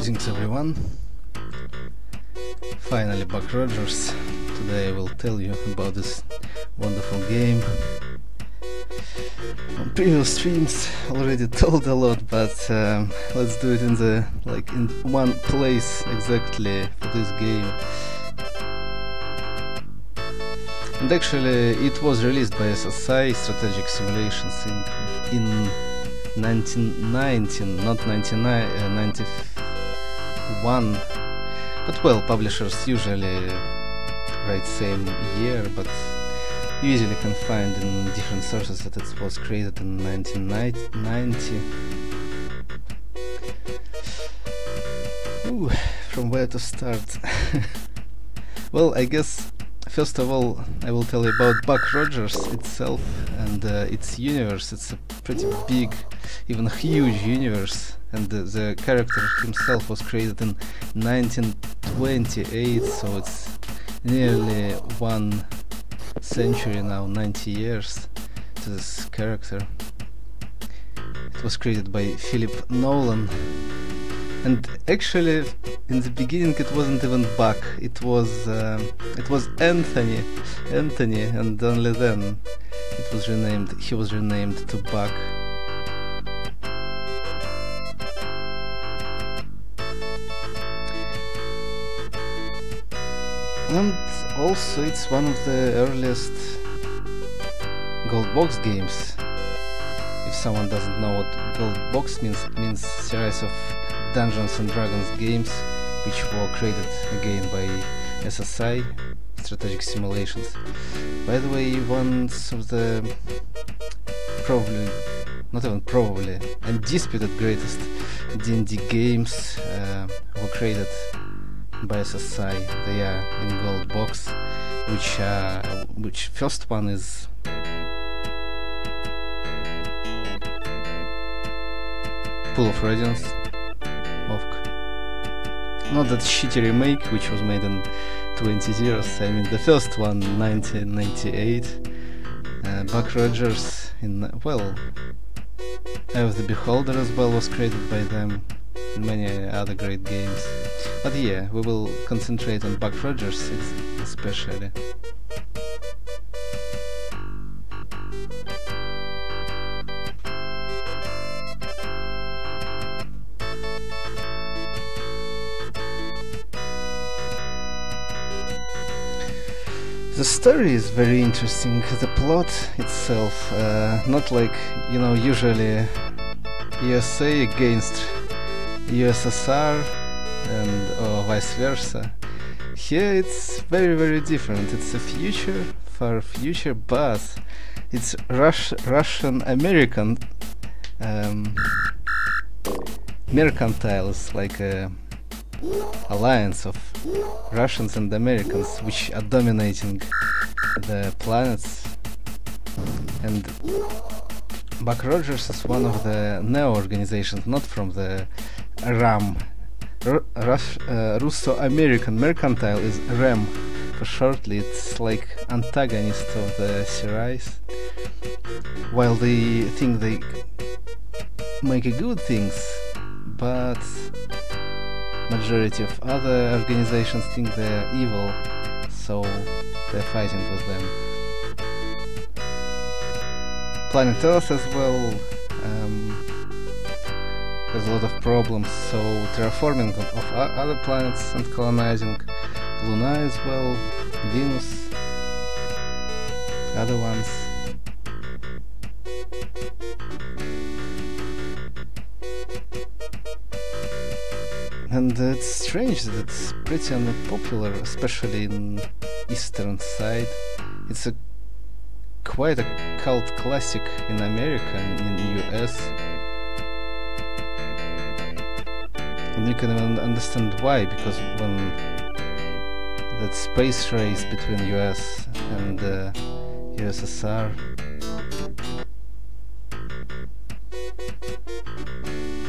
Greetings everyone. Finally Buck Rogers. Today I will tell you about this wonderful game. On previous streams already told a lot, but let's do it in one place exactly for this game. And actually it was released by SSI Strategic Simulations in 1990, not 91. But well, publishers usually write same year, but you easily can find in different sources that it was created in 1990. Ooh, from where to start? Well, I guess first of all I will tell you about Buck Rogers itself and its universe. It's a pretty big, even huge universe, and the character himself was created in 1928, so it's nearly 1 century now, 90 years to this character. It was created by Philip Nolan, and actually in the beginning it wasn't even Buck, it was Anthony, and only then he was renamed to Buck. And also it's one of the earliest GoldBox games. If someone doesn't know what GoldBox means, it means series of Dungeons and Dragons games which were created again by SSI Strategic Simulations. By the way, one of the undisputed greatest D&D games were created by SSI. They are in GoldBox, which first one is Pool of Radiance, not that shitty remake which was made in 20 I mean the first one, 1998. Buck Rogers in, well, Eye of the Beholder as well was created by them, and many other great games. But yeah, we will concentrate on Buck Rogers especially. The story is very interesting. The plot itself, not like, you know, usually USA against USSR or vice versa. Here it's very different. It's a far future, but it's Russian-American mercantile. It's like a alliance of Russians and Americans which are dominating the planets, and Buck Rogers is one of the Neo organizations, not from the RAM. Russo-American Mercantile is RAM for shortly. It's like antagonist of the series. While they think they make good things, but majority of other organizations think they're evil, so they're fighting with them. Planet Earth as well has a lot of problems, so terraforming of other planets and colonizing Luna as well, Venus, other ones. And it's strange that it's pretty unpopular, especially in eastern side. It's quite a cult classic in America and in the US. And you can even understand why, because when that space race between US and USSR,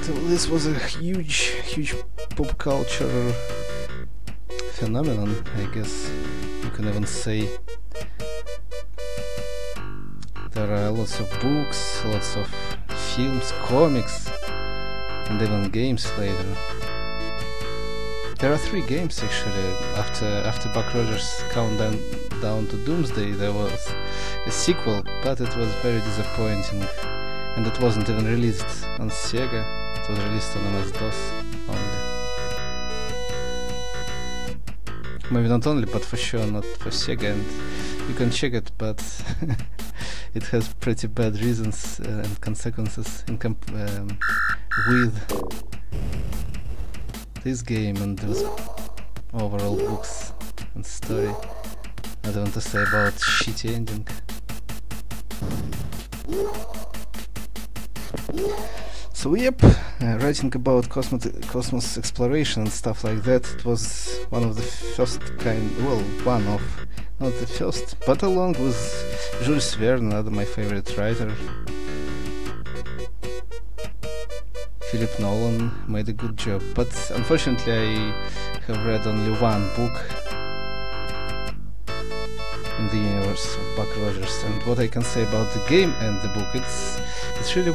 so this was a huge pop culture phenomenon, I guess you can even say. There are lots of books, lots of films, comics, and even games later. There are 3 games actually. After Buck Rogers' countdown to Doomsday, there was a sequel, but it was very disappointing, and it wasn't even released on Sega. It was released on MS-DOS only. Maybe not only, but for sure not for Sega, and you can check it, but it has pretty bad reasons and consequences in with this game and those overall books and story. I don't want to say about shitty ending. So yep, writing about cosmos exploration and stuff like that, it was one of the first not the first, but along with Jules Verne, another my favorite writer. Philip Nolan made a good job, but unfortunately I have read only one book in the universe of Buck Rogers, and what I can say about the game and the book, it's really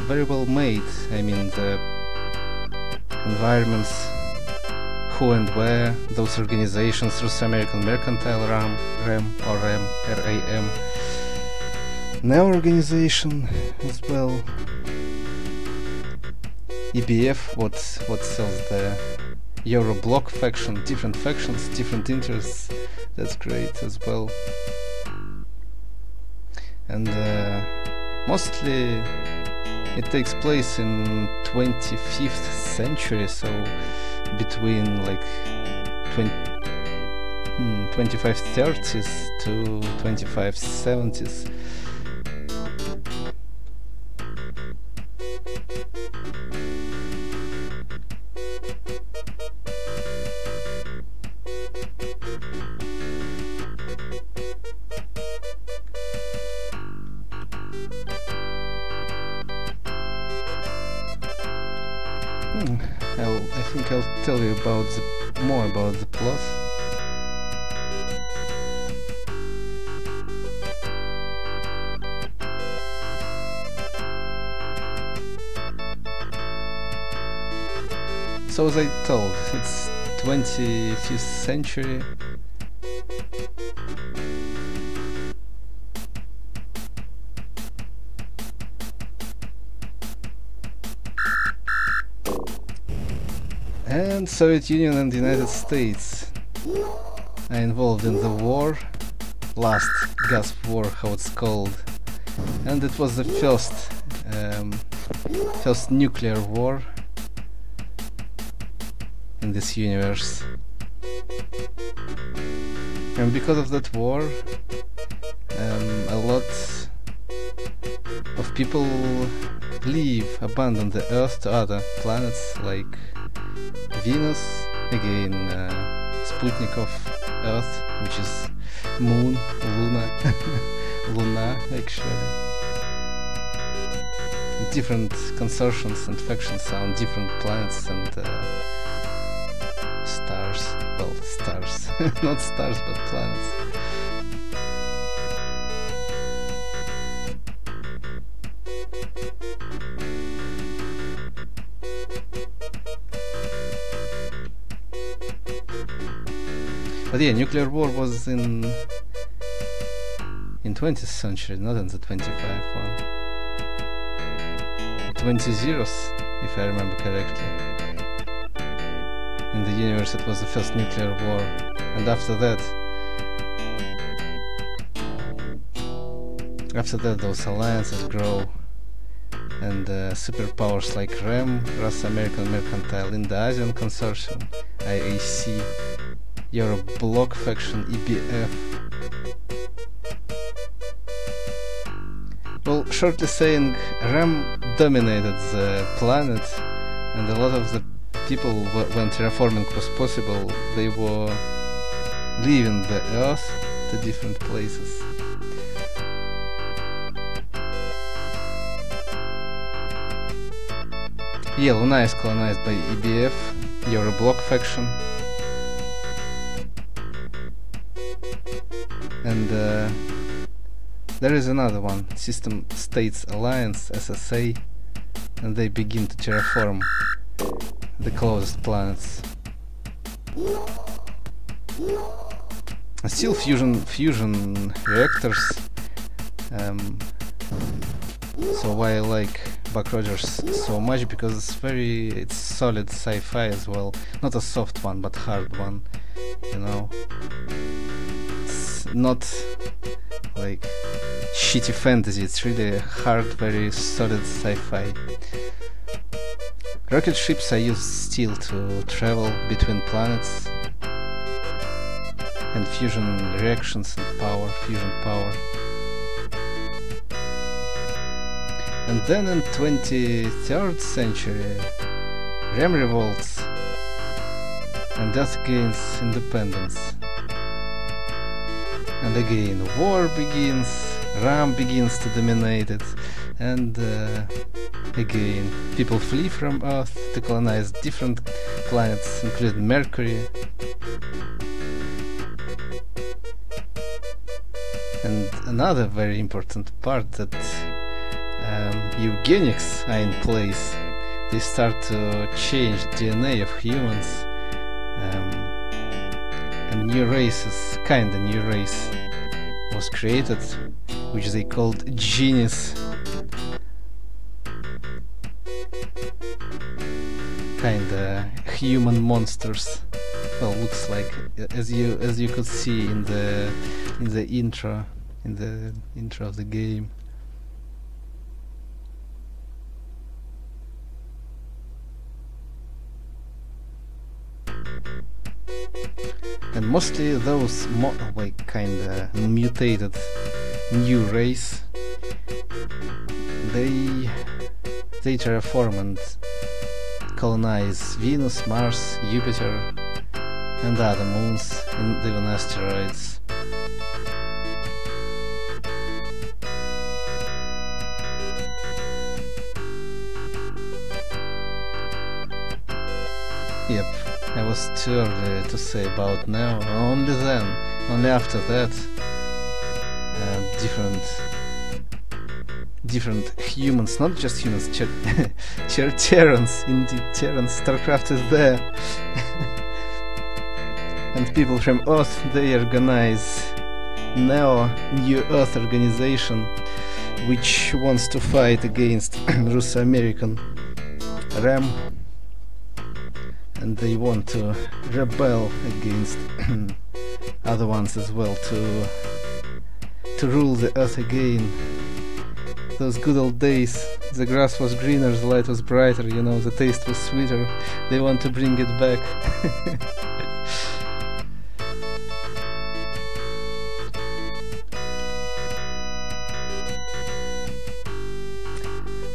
very well made. I mean, the environments, who and where, those organizations, Russo American Mercantile RAM, Neo organization as well, EBF, what sells the Euro block faction, different factions, different interests. That's great as well. And mostly it takes place in 25th century, so between like 2530s to 2570s. I think I'll tell you about more about the plot. So as I told, it's 25th century. And Soviet Union and the United States are involved in the war, last gasp war, how it's called, and it was the first nuclear war in this universe. And because of that war, a lot of people abandon the Earth to other planets like Venus, again Sputnik of Earth, which is Moon, Luna actually. Different consortiums and factions are on different planets and stars. Well, stars. Not stars, but planets. But yeah, nuclear war was in 20th century, not in the 25th one. 20 zeros, if I remember correctly. In the universe it was the first nuclear war, and after that those alliances grow, and superpowers like RAM, Russo American Mercantile, Indo-Asian Consortium, IAC, Euro block faction, EBF. Well, shortly saying, RAM dominated the planet, and a lot of the people, when terraforming was possible, they were leaving the Earth to different places. Yeah, Luna is colonized by EBF, Euro block faction. And there is another one, System States Alliance, SSI, and they begin to terraform the closest planets. Still fusion reactors. So why I like Buck Rogers so much, because it's solid sci-fi as well. Not a soft one, but hard one. You know, it's not like shitty fantasy. It's really hard, very solid sci-fi. Rocket ships are used still to travel between planets, and fusion reactions and fusion power. And then in 23rd century, Ram revolts and Earth gains independence. And again, war begins, Ram begins to dominate it, and again, people flee from Earth to colonize different planets, including Mercury. And another very important part, that eugenics are in place. They start to change DNA of humans, and new races, kinda new race was created, which they called genius. Kinda human monsters. Well, looks like, as you could see in the intro of the game. And mostly those kinda mutated new race, they terraform and colonize Venus, Mars, Jupiter, and other moons, and even asteroids. Yep, I was too early to say about now. Only after that, different humans, not just humans, Terrans, indeed, Terrans, StarCraft is there. And people from Earth, they organize New Earth organization, which wants to fight against Russo-American Ram, and they want to rebel against other ones as well, to rule the Earth again. Those good old days, the grass was greener, the light was brighter, you know, the taste was sweeter. They want to bring it back.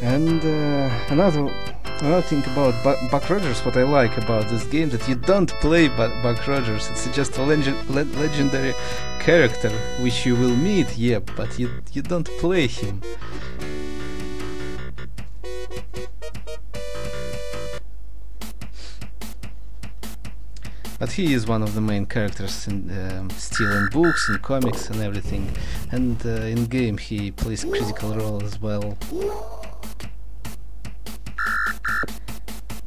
And another thing about Buck Rogers, what I like about this game, that you don't play Buck Rogers. It's just a legendary character which you will meet, yeah, but you don't play him. But he is one of the main characters still in books, in comics and everything, and in game he plays critical role as well.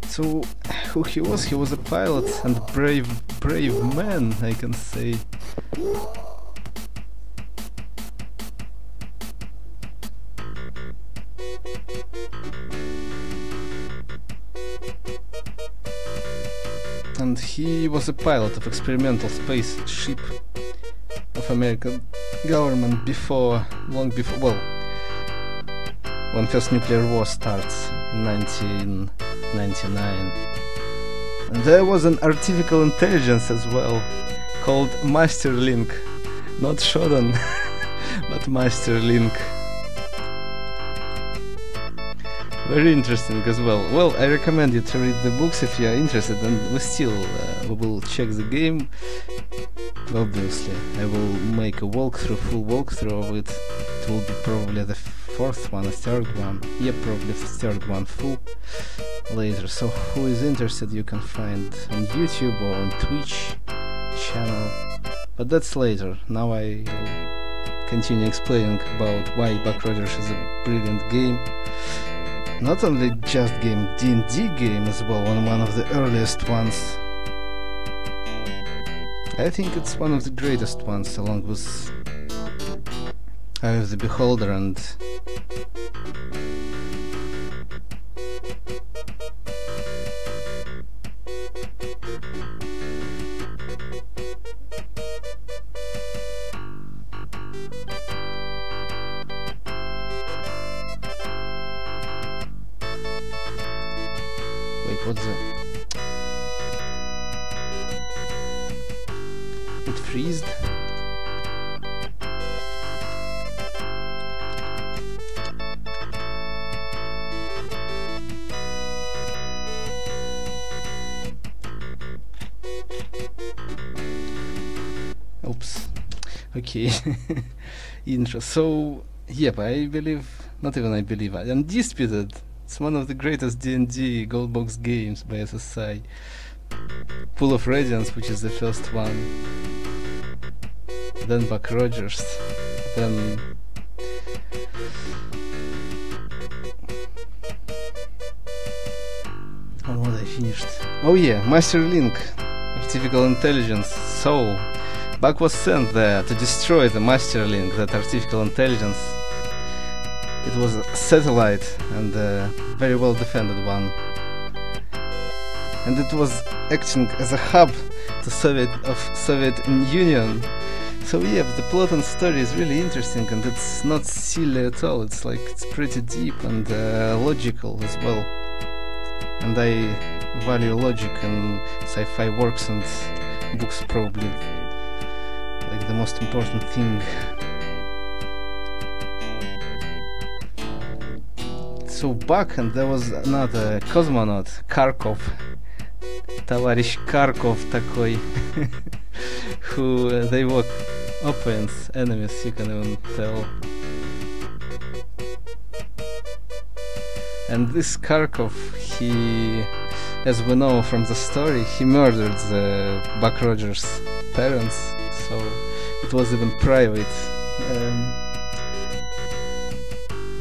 So who he was a pilot and brave man, I can say. And he was a pilot of experimental spaceship of American government long before, well, when first nuclear war starts in 1999. And there was an artificial intelligence as well, called Masterlink, not Shodan, but Masterlink. Very interesting as well. Well, I recommend you to read the books if you are interested, and we will check the game. Obviously, I will make a full walkthrough of it. It will be probably the fourth one, the third one. Yeah, probably the third one full later. So who is interested, you can find on YouTube or on Twitch channel. But that's later. Now I will continue explaining about why Buck Rogers is a brilliant game. Not only just game, D&D game as well, one of the earliest ones. I think it's one of the greatest ones, along with Eye of the Beholder and what's that? It freezed? Oops. Okay. Intro. So, yep, I believe, not even I believe, Undisputed. It's one of the greatest D&D GoldBox games by SSI. Pool of Radiance, which is the first one. Then Buck Rogers. Then on what I finished. Oh yeah, Master Link, Artificial Intelligence. So Buck was sent there to destroy the Master Link, that artificial intelligence. It was a satellite, and a very well defended one. And it was acting as a hub to Soviet Union. So yeah, the plot and story is really interesting, and it's not silly at all. It's like, it's pretty deep and logical as well. And I value logic in sci-fi works and books, probably like the most important thing. So Buck, and there was another cosmonaut, Kharkov, товарищ Kharkov такой, who they were opponents, enemies, you can even tell. And this Kharkov, he, as we know from the story, he murdered the Buck Rogers' parents, so it was even private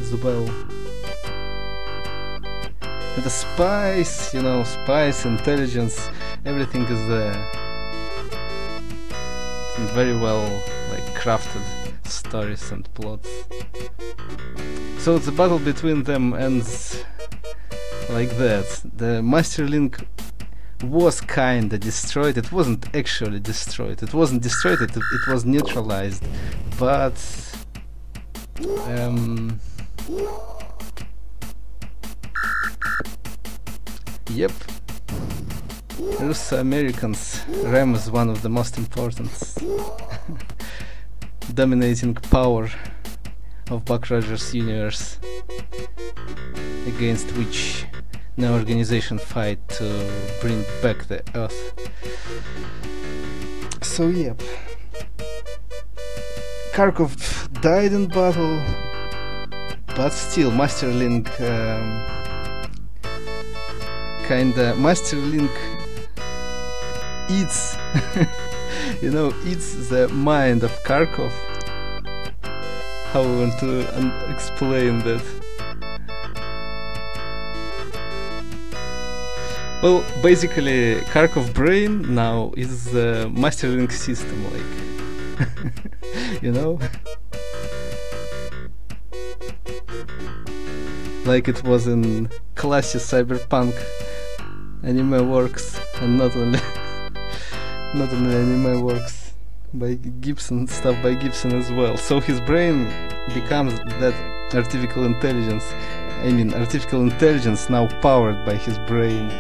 as well. And the spice, you know, spice, intelligence, everything is there. And very well, like, crafted stories and plots. So the battle between them ends like that. The Master Link was kinda destroyed. It wasn't actually destroyed. It wasn't destroyed, it was neutralized. But yep, Russo-Americans, RAM is one of the most important dominating power of Buck Rogers' universe, against which no organization fight to bring back the Earth. So yep, Kharkov died in battle, but still Master Link kinda, Master Link eats you know, eats the mind of Kharkov. How we want to explain that? Well, basically Kharkov brain now is the Master Link system, like you know, like it was in classic Cyberpunk anime works, and not only anime works by Gibson, stuff by Gibson as well. So his brain becomes that artificial intelligence. I mean, artificial intelligence now powered by his brain.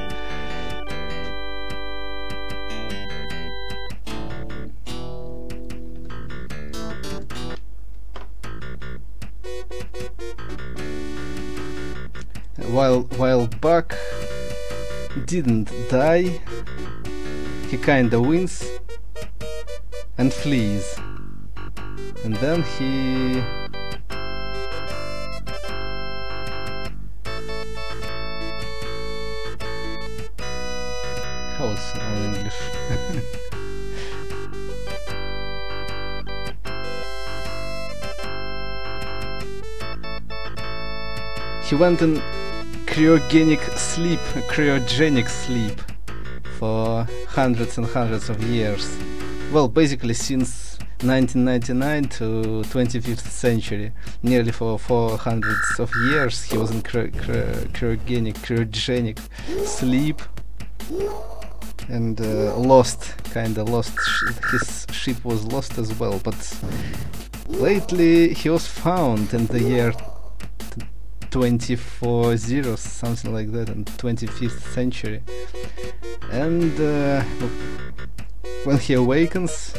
While Buck didn't die, he kinda wins and flees, and then he how's on English? He went in cryogenic sleep for hundreds and hundreds of years, well, basically since 1999 to 25th century, nearly for 400 of years, he was in cryogenic sleep, and kinda lost. His ship was lost as well, but lately he was found in the year 240, something like that, in 25th century, and when he awakens,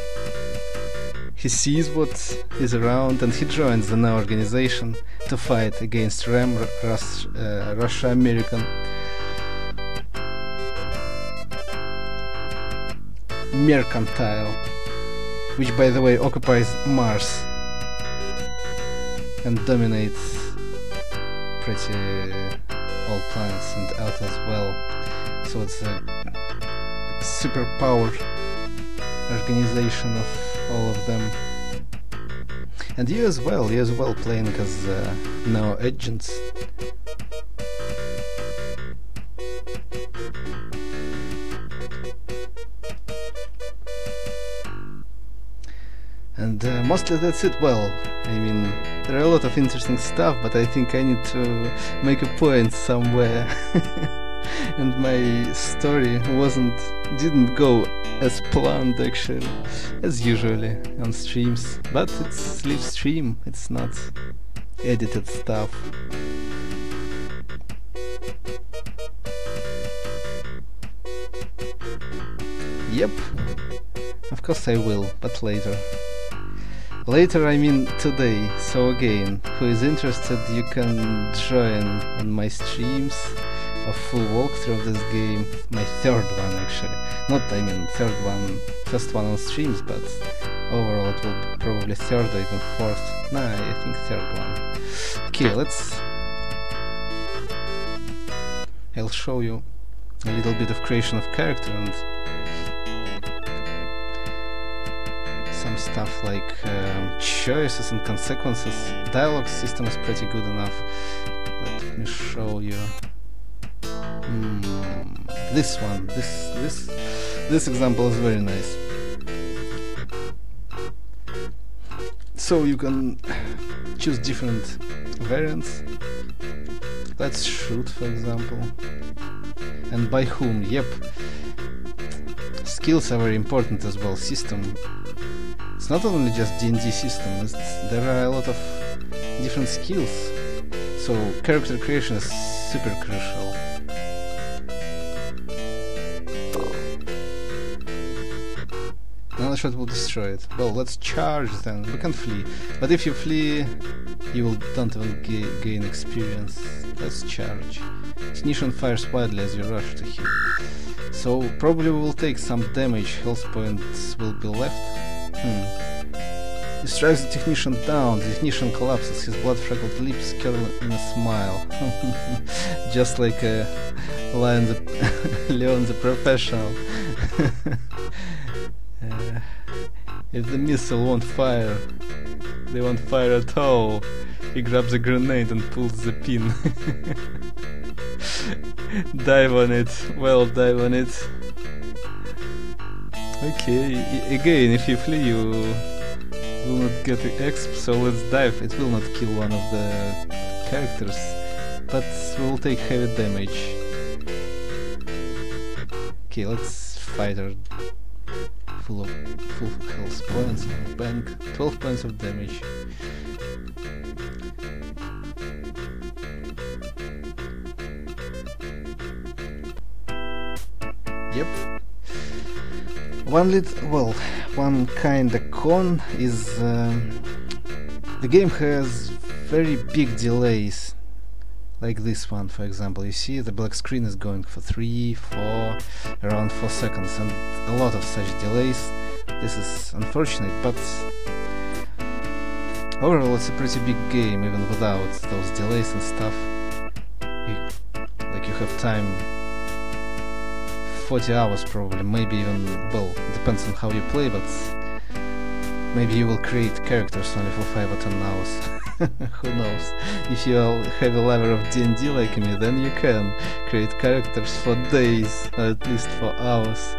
he sees what is around, and he joins the new organization to fight against Russia-American mercantile, which by the way occupies Mars and dominates pretty all planets and Earth as well. So it's a superpower organization of all of them. And you as well playing as neo agents. And mostly that's it. Well, I mean, there are a lot of interesting stuff, but I think I need to make a point somewhere. And my story didn't go as planned, actually, as usually on streams. But it's live stream, it's not edited stuff. Yep, of course I will, but later. Later, I mean today. So again, who is interested, you can join on my streams, a full walkthrough of this game, my third one actually. Not, I mean, first one on streams, but overall it will be probably third or even fourth. Nah, I think third one. Okay, I'll show you a little bit of creation of character and some stuff like choices and consequences. Dialogue system is pretty good enough. Let me show you. This one, this example is very nice. So you can choose different variants. Let's shoot, for example. And by whom? Yep. Skills are very important as well. System. It's not only just D&D system. There are a lot of different skills. So character creation is super crucial. Another shot will destroy it. Well, let's charge then. We can flee. But if you flee, you don't even gain experience. Let's charge. Technician fires wildly as you rush to hit. So probably we will take some damage. Health points will be left. He strikes the technician down. The technician collapses. His blood-freckled lips curl in a smile. Just like Leon the Professional. If the missile won't fire, they won't fire at all. He grabs a grenade and pulls the pin. Dive on it. Well, dive on it. Okay, again, if you flee, you will not get the exp, so let's dive. It will not kill one of the characters, but we will take heavy damage. Okay, let's fight her. Full health points, bank, 12 points of damage. Yep. One kinda con is the game has very big delays. Like this one, for example. You see the black screen is going for 3, 4, around 4 seconds, and a lot of such delays. This is unfortunate, but overall it's a pretty big game, even without those delays and stuff. You have time 40 hours probably, maybe even, well, depends on how you play, but maybe you will create characters only for 5 or 10 hours. Who knows? If you are a heavy lover of D&D like me, then you can create characters for days, or at least for hours.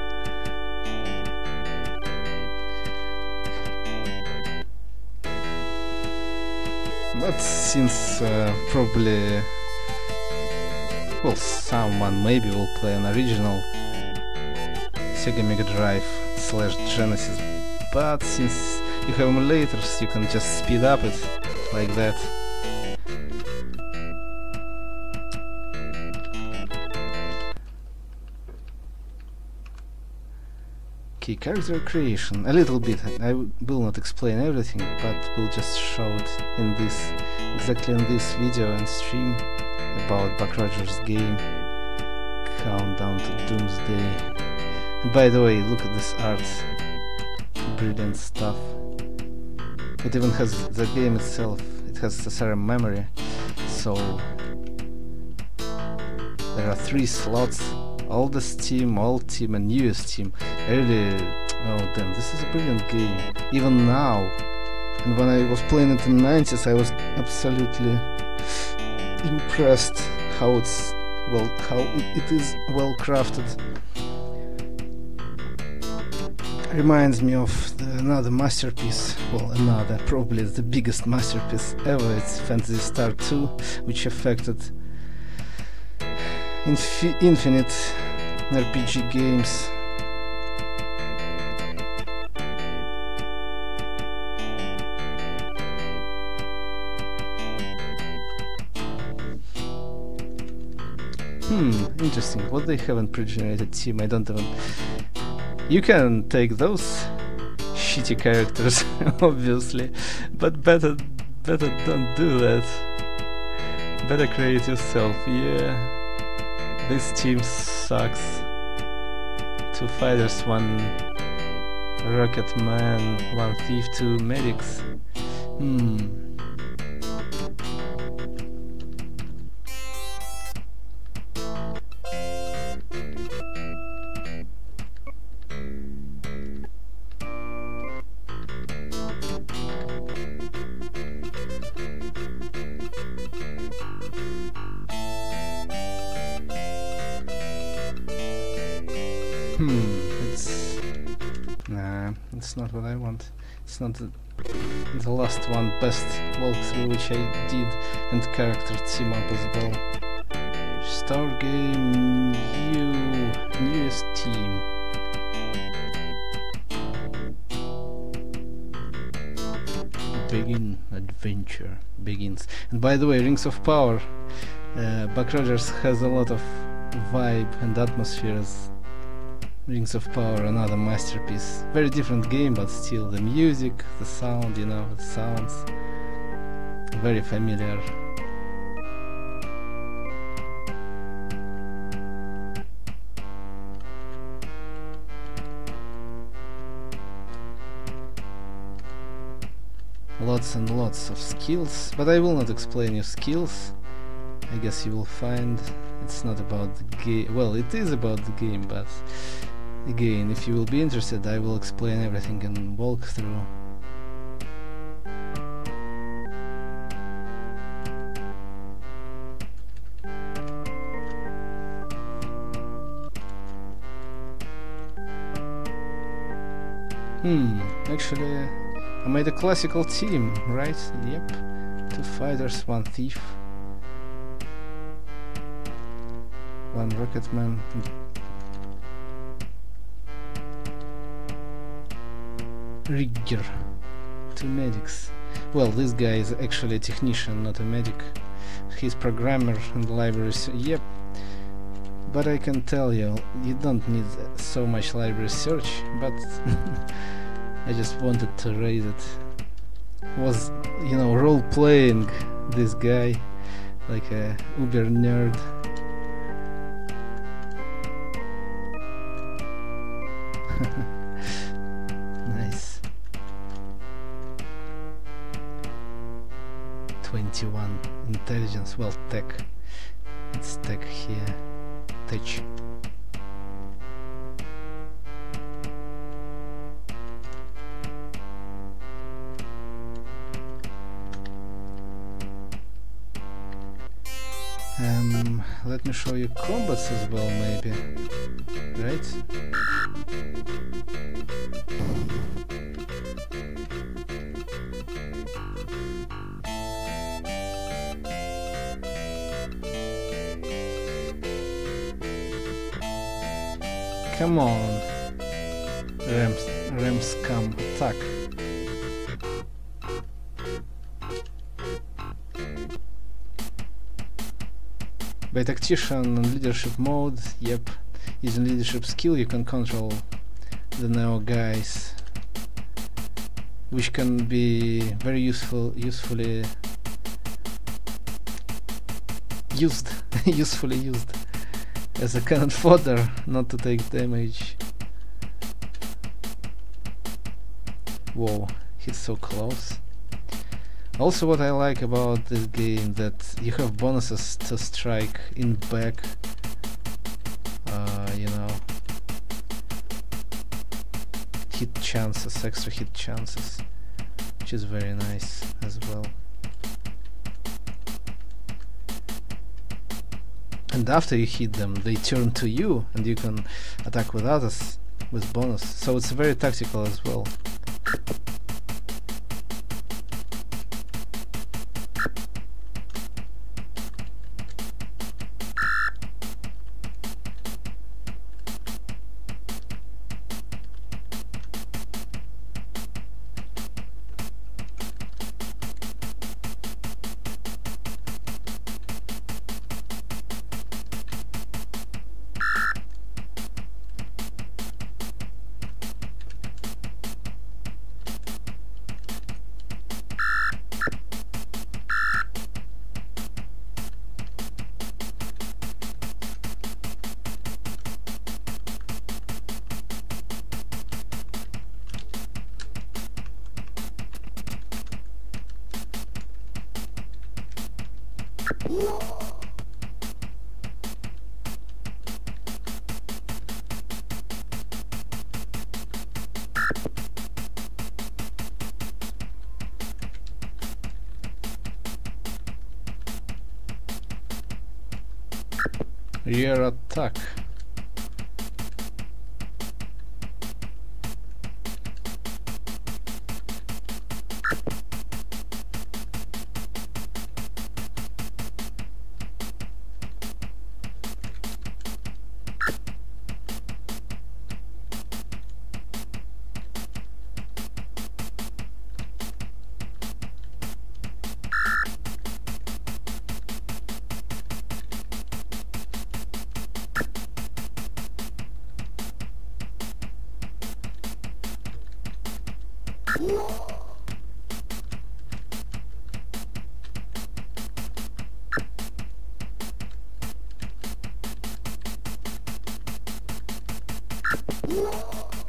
but since probably, well, someone maybe will play an original Sega Mega Drive / Genesis, but since you have emulators, you can just speed up it like that. Okay, character creation. A little bit. I will not explain everything, but will just show it in this, exactly in this video and stream about Buck Rogers' game, Countdown to Doomsday. And by the way, look at this art. Brilliant stuff. It even has the game itself. It has SSI memory, so there are 3 slots: oldest team, old team, and newest team. Really, oh damn, this is a brilliant game. Even now, and when I was playing it in the 90s, I was absolutely impressed how it's how it is well crafted. Reminds me of another masterpiece, well, probably the biggest masterpiece ever. It's Phantasy Star 2, which affected infinite RPG games. Interesting. What they haven't pre-generated team? I don't even. You can take those shitty characters, obviously, but better don't do that. Better create yourself. Yeah, this team sucks. 2 fighters, 1 rocket man, 1 thief, 2 medics. It's not what I want. It's not the last one. Best walkthrough which I did, and character team up as well. Start game, newest team. Begin adventure begins. And by the way, Rings of Power, Buck Rogers has a lot of vibe and atmosphere as Rings of Power, another masterpiece. Very different game, but still the music, the sound, you know, the sounds very familiar. Lots and lots of skills, but I will not explain your skills. I guess you will find it's not about the game. Well, it is about the game, but again, if you will be interested, I will explain everything in walkthrough. Actually, I made a classical team, right? Yep. 2 fighters, 1 thief, 1 rocketman. Rigger. 2 medics. Well, this guy is actually a technician, not a medic. He's programmer and library. Yep. But I can tell you, you don't need so much library search, but I just wanted to raise it. Was, you know, role-playing this guy like a uber nerd. Nice. 21 intelligence. Well, tech. It's tech here. Tech. Let me show you combats as well, maybe. Right? Come on. Ram scum attack. By tactician and leadership mode, yep. Using leadership skill you can control the Neo guys, which can be very usefully used usefully used as a cannon fodder, not to take damage. Whoa, he's so close. Also, what I like about this game that you have bonuses to strike in back. You know, hit chances, extra hit chances, which is very nice as well. And after you hit them, they turn to you, and you can attack with others with bonus. So it's very tactical as well. Rear attack.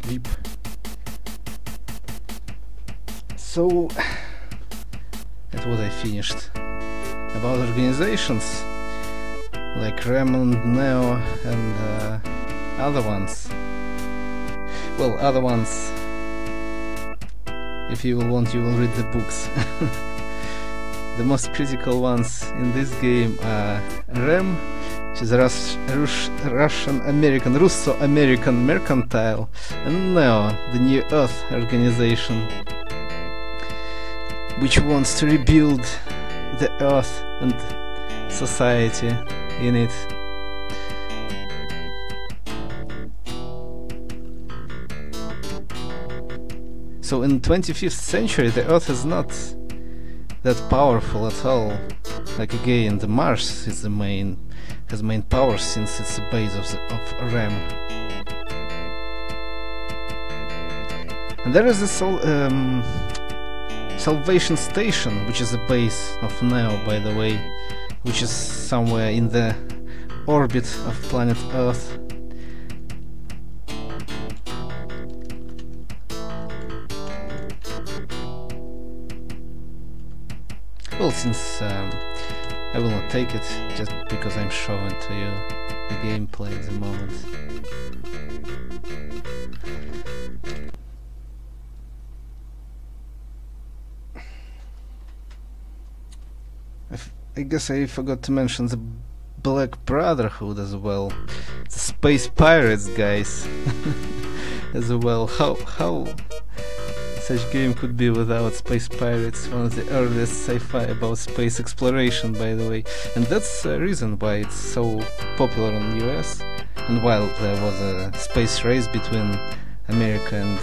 Deep. So that's what I finished. About organizations like Ram and Neo and other ones. Well, other ones, if you want, you will read the books. The most critical ones in this game are Ram, which is Russian-American, Russo-American Mercantile, and Neo, the New Earth organization, which wants to rebuild the Earth and society in it. So in 25th century the Earth is not that powerful at all. Like again, the Mars is the has main power since it's the base of RAM. And there is a Salvation Station, which is the base of Neo, by the way, which is somewhere in the orbit of planet Earth. Well, since I will not take it, just because I'm showing to you the gameplay at the moment. I guess I forgot to mention the Black Brotherhood as well. The Space Pirates guys as well. How such game could be without Space Pirates, one of the earliest sci-fi about space exploration, by the way. And that's the reason why it's so popular in the US. And while there was a space race between America and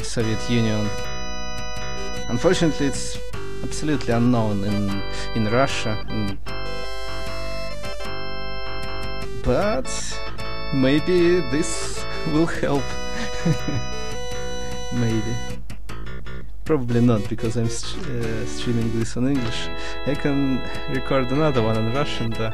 Soviet Union, unfortunately it's absolutely unknown in Russia, but maybe this will help. Maybe. Probably not, because I'm streaming this on English. I can record another one in Russian, да.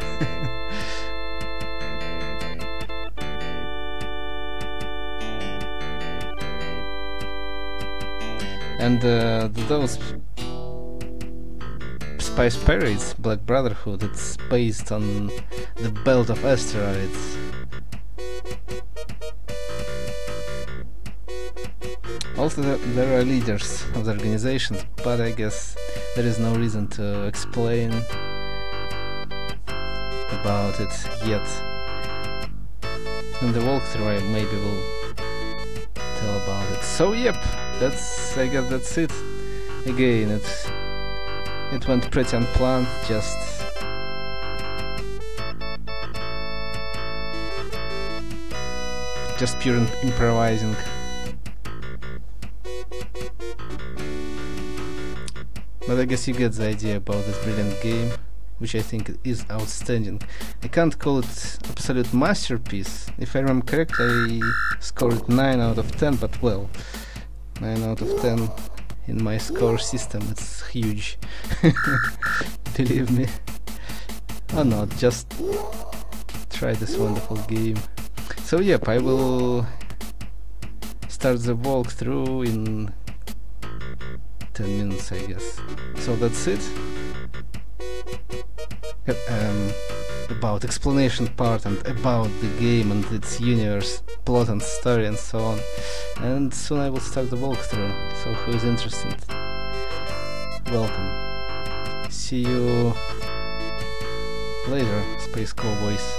And those Spice Pirates, Black Brotherhood, it's based on the belt of asteroids. Also there are leaders of the organizations, but I guess there is no reason to explain about it yet. In the walkthrough I maybe will tell about it. So yep, I guess that's it. Again, it went pretty unplanned, just pure improvising. But I guess you get the idea about this brilliant game, which I think is outstanding. I can't call it absolute masterpiece. If I remember correctly, I scored it 9 out of 10, but well, 9 out of 10 in my score system, it's huge. Believe me. Or not, just try this wonderful game. So yep, I will start the walkthrough in 10 minutes, I guess. So that's it. About explanation part and about the game and its universe, plot and story and so on. And soon I will start the walkthrough, so who is interested, welcome. See you later, Space Cowboys.